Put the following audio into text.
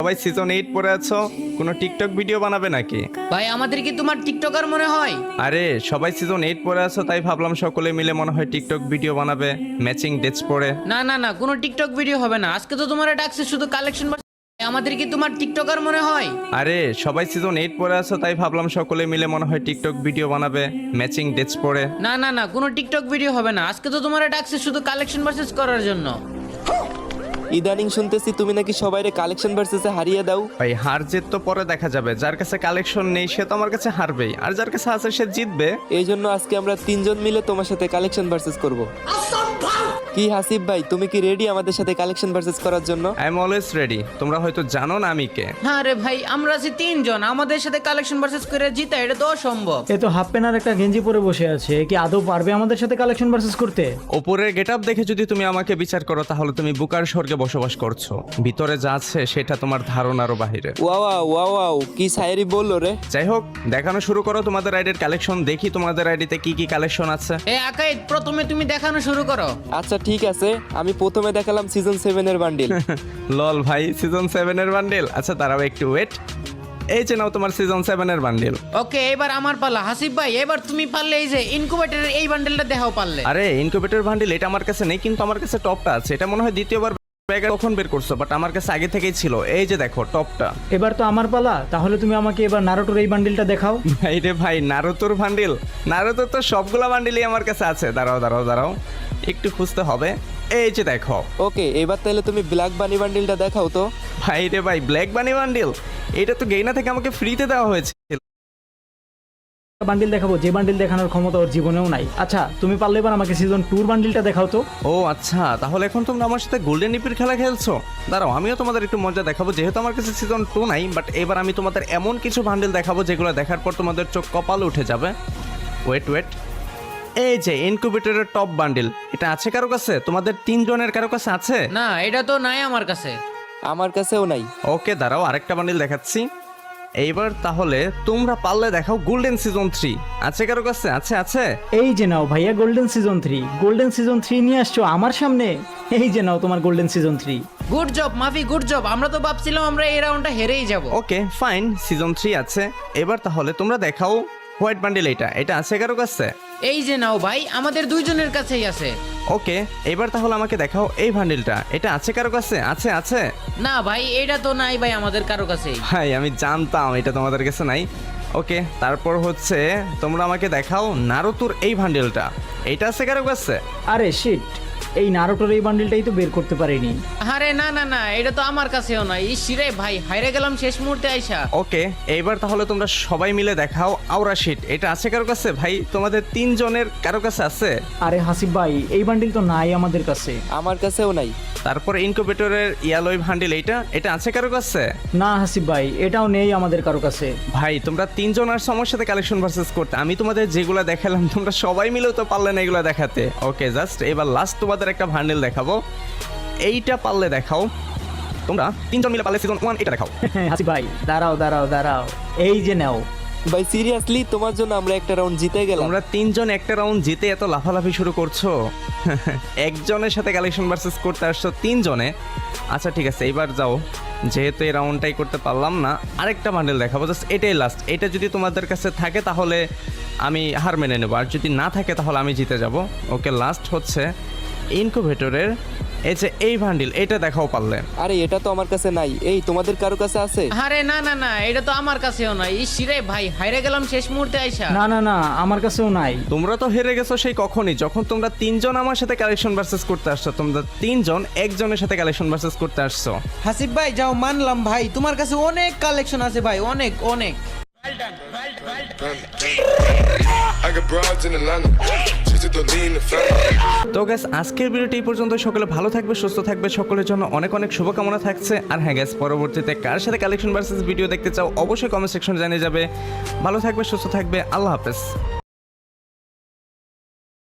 সবাই সিজন 8 পড়ে আছো, কোনো টিকটক ভিডিও বানাবে নাকি? ভাই আমাদের কি তোমার টিকটকার মনে হয়? আরে সবাই সিজন 8 পড়ে আছো, তাই ভাবলাম সকলে মিলে মনে হয় টিকটক ভিডিও বানাবে ম্যাচিং ড্রেস পরে। না না না, কোনো টিকটক ভিডিও হবে না। আজকে তো তোমার ডাকছে শুধু কালেকশন। আমাদের কি তোমার টিকটকার মনে হয়? আরে সবাই সিজন 8 পড়ে আছো, তাই ভাবলাম সকলে মিলে মনে হয় টিকটক ভিডিও বানাবে ম্যাচিং ড্রেস পরে। না না না, কোনো টিকটক ভিডিও হবে না। আজকে তো তোমার ডাকছে শুধু কালেকশন ভার্সেস করার জন্য। ইদানিং শুনতেছি তুমি নাকি সবাইরে কালেকশন ভার্সেসে হারিয়ে দাও। ভাই হার জিত তো পরে দেখা যাবে, যার কাছে কালেকশন নেই সে তো আমার কাছে হারবেই, আর যার কাছে আছে সে জিতবে। এই জন্য আজকে আমরা তিনজন মিলে তোমার সাথে কালেকশন ভার্সেস করব। কি হাসিব ভাই, তুমি কি রেডি আমাদের সাথে কালেকশন ভার্সেস করার জন্য? I am always ready. তোমরা হয়তো জানো না আমি কে। হ্যাঁ রে ভাই, আমরা আছি তিনজন, আমাদের সাথে কালেকশন ভার্সেস করে জিতা এটা তো অসম্ভব। এ তো হাফ প্যান্ট আর একটা গেঞ্জি পরে বসে আছে, এ কি আদৌ পারবে আমাদের সাথে কালেকশন ভার্সেস করতে? ওপরের গেটআপ দেখে যদি তুমি আমাকে বিচার করো তাহলে তুমি বুকার স্বর্গে বসবাস করছো, ভিতরে যা আছে সেটা তোমার ধারণারও বাহিরে। ওয়াও ওয়াও, কি সায়েরি বললো রে। যাই হোক, দেখানো শুরু করো তোমাদের আইডির কালেকশন, দেখি তোমাদের আইডিতে কি কি কালেকশন আছে। এ আকাই, প্রথমে তুমি দেখানো শুরু করো। আচ্ছা ঠিক আছে, আমি প্রথমে দেখালাম সিজন 7 এর বান্ডিল। লল ভাই, সিজন 7 এর বান্ডেল? আচ্ছা দাঁড়াও একটু ওয়েট। এই যে নাও তোমার সিজন 7 এর বান্ডেল। ওকে, এবার আমার পালা। হাসিব ভাই, এবার তুমি পারলে এই যে ইনকুবেটরের এই বান্ডেলটা দেখাও পারলে। আরে ইনকিউবেটর বান্ডেল এটা আমার কাছে নেই, কিন্তু আমার কাছে টপটা আছে। এটা মনে হয় দ্বিতীয়বার কখন বের করছো, বাট আমার কাছে আগে থেকেই ছিল। এই যে দেখো টপটা। এবার তো আমার পালা, তাহলে তুমি আমাকে এবার নারুটোর এই বান্ডিলটা দেখাও। ভাই রে ভাই, নারুতোর বান্ডেল? নারুতোর তো সবগুলা বান্ডেলই আমার কাছে আছে। দাঁড়াও দাঁড়াও দাঁড়াও, একটু খুঁজতে হবে। এই যে দেখো। ওকে, এবার তাহলে তুমি ব্ল্যাক বানি বান্ডিলটা দেখাও তো। ভাই রে ভাই, ব্ল্যাক বানি বান্ডেল? এটা তো গেইনা থেকে আমাকে ফ্রিতে দেওয়া হয়েছে। বান্ডিল দেখাবো যে বান্ডিল দেখানোর ক্ষমতা ওর জীবনেও নাই। আচ্ছা তুমি পারলে এবার আমাকে সিজন 2 বান্ডিলটা দেখাও তো। ও আচ্ছা, তাহলে এখন তোমরা আমার সাথে গোল্ডেন ইপির খেলা খেলছো? দাঁড়াও, আমিও তোমাদের একটু মজা দেখাবো। যেহেতু আমার কাছে সিজন 2 নাই, বাট এবার আমি তোমাদের এমন কিছু বান্ডেল দেখাবো যেগুলো দেখার পর তোমাদের চোখ কপালে উঠে যাবে। ওয়েট ওয়েট, এই যে ইনকিউবেটরের টপ বান্ডেল, এটা আছে কারো কাছে? তোমাদের তিনজনের কারো কাছে আছে? না, এটা তো নাই আমার কাছে। আমার কাছেও নাই। ওকে দাঁড়াও, আরেকটা বান্ডেল দেখাচ্ছি। এইবার তাহলে তোমরা পারলে দেখাও গোল্ডেন সিজন 3 আছে কারো কাছে? আছে আছে। এই যে নাও ভাইয়া গোল্ডেন সিজন 3। গোল্ডেন সিজন 3 নিয়ে আসছো আমার সামনে। এই যে নাও তোমার গোল্ডেন সিজন 3। গুড জব মাফি, গুড জব। আমরা তো ভাবছিলাম আমরা এই রাউন্ডটা হেরেই যাব। ওকে ফাইন, সিজন 3 আছে। এবার তাহলে তোমরা দেখাও হোয়াইট বান্ডেল, এটা আছে কারো কাছে? এই যে নাও ভাই, আমাদের দুইজনের কাছেই আছে। ওকে, এবার তাহলে আমাকে দেখাও এই বান্ডেলটা, এটা আছে কারো কাছে? আছে আছে। না ভাই, এটা তো নাই ভাই আমাদের কারো কাছেই। ভাই আমি জানতাম এটা তোমাদের কাছে নাই। ওকে, তারপর হচ্ছে তোমরা আমাকে দেখাও নারুতোর এই বান্ডেলটা, এটা আছে কারো কাছে? আরে শিট, এই নারুটোর এই বান্ডিলটাই তো বের করতে পারিনি। আরে না না না, এটা তো আমার কাছেও নাই। ইসিরে ভাই, হাইরে গেলাম শেষ মুহূর্তে আইসা। ওকে, এইবার তাহলে তোমরা সবাই মিলে দেখাও আওরা শিট, এটা আছে কারো কাছে? ভাই তোমাদের তিনজনের কারো কাছে আছে? আরে হাসিব ভাই, এই বান্ডিল তো নাই আমাদের কাছে। আমার কাছেও নাই। তারপর ইনকিউবেটরের ইয়ালোই বান্ডেল, এটা আছে কারো কাছে? না হাসিব ভাই, এটাও নেই আমাদের কারো কাছে। ভাই তোমরা তিনজন আর সমস্যাতে কালেকশন ভার্সেস করতে, আমি তোমাদের যেগুলো দেখালাম তোমরা সবাই মিলেও তো পারলে না এগুলো দেখাতে। ওকে, জাস্ট এবার লাস্ট তোমাদের একটা বান্ডেল দেখাবো, এইটা পারলে দেখাও। তোমরা তিনজন মিলে পারলে সিজন 1 এটা দেখাও। হাসিব ভাই দাঁড়াও দাঁড়াও দাঁড়াও, এই যে নাও। ভাই সিরিয়াসলি, তোমার জন্য আমরা একটা রাউন্ড জিতে গেলাম। তোমরা তিনজন একটা রাউন্ড জিতে এত লাফালাফি শুরু করছো। একজনের সাথে কালেকশন ভার্সেস করতে আসছো তিনজনে। আচ্ছা ঠিক আছে, এবার যাও, যেহেতু এই রাউন্ডটাই করতে পারলাম না, আরেকটা বান্ডেল দেখাবো। জাস্ট এটাই লাস্ট। এটা যদি তোমাদের কাছে থাকে তাহলে আমি হার মেনে নেবো, আর যদি না থাকে তাহলে আমি জিতে যাব। ওকে, লাস্ট হচ্ছে ইনকিউবেটরের এই যে এই বান্ডেল, এটা দেখাও পারলে। আরে এটা তো আমার কাছে নাই। এই তোমাদের কারো কাছে আছে? আরে না না না, এটা তো আমার কাছেও নাই। ইসিরে ভাই, হাইরে গেলাম শেষ মুহূর্তে আইসা। না না না, আমার কাছেও নাই। তোমরা তো হেরে গেছো সেই কখনই, যখন তোমরা তিনজন আমার সাথে কালেকশন ভার্সেস করতে আসছো। তোমরা তিনজন একজনের সাথে কালেকশন ভার্সেস করতে আসছো। হাসিব ভাই যাও, মানলাম ভাই, তোমার কাছে অনেক কালেকশন আছে ভাই, অনেক অনেক। I got broads in Atlanta. Just to lean the family. তো গ্যাস, আজকের ভিডিওটি এই পর্যন্ত। সকলে ভালো থাকবে, সুস্থ থাকবে, সকলের জন্য অনেক অনেক শুভকামনা থাকছে। আর হ্যাঁ গ্যাস, পরবর্তীতে কার সাথে কালেকশন ভার্সেস ভিডিও দেখতে চাও অবশ্যই কমেন্ট সেকশনে জানিয়ে যাবে। ভালো থাকবে, সুস্থ থাকবে, আল্লাহ হাফেজ।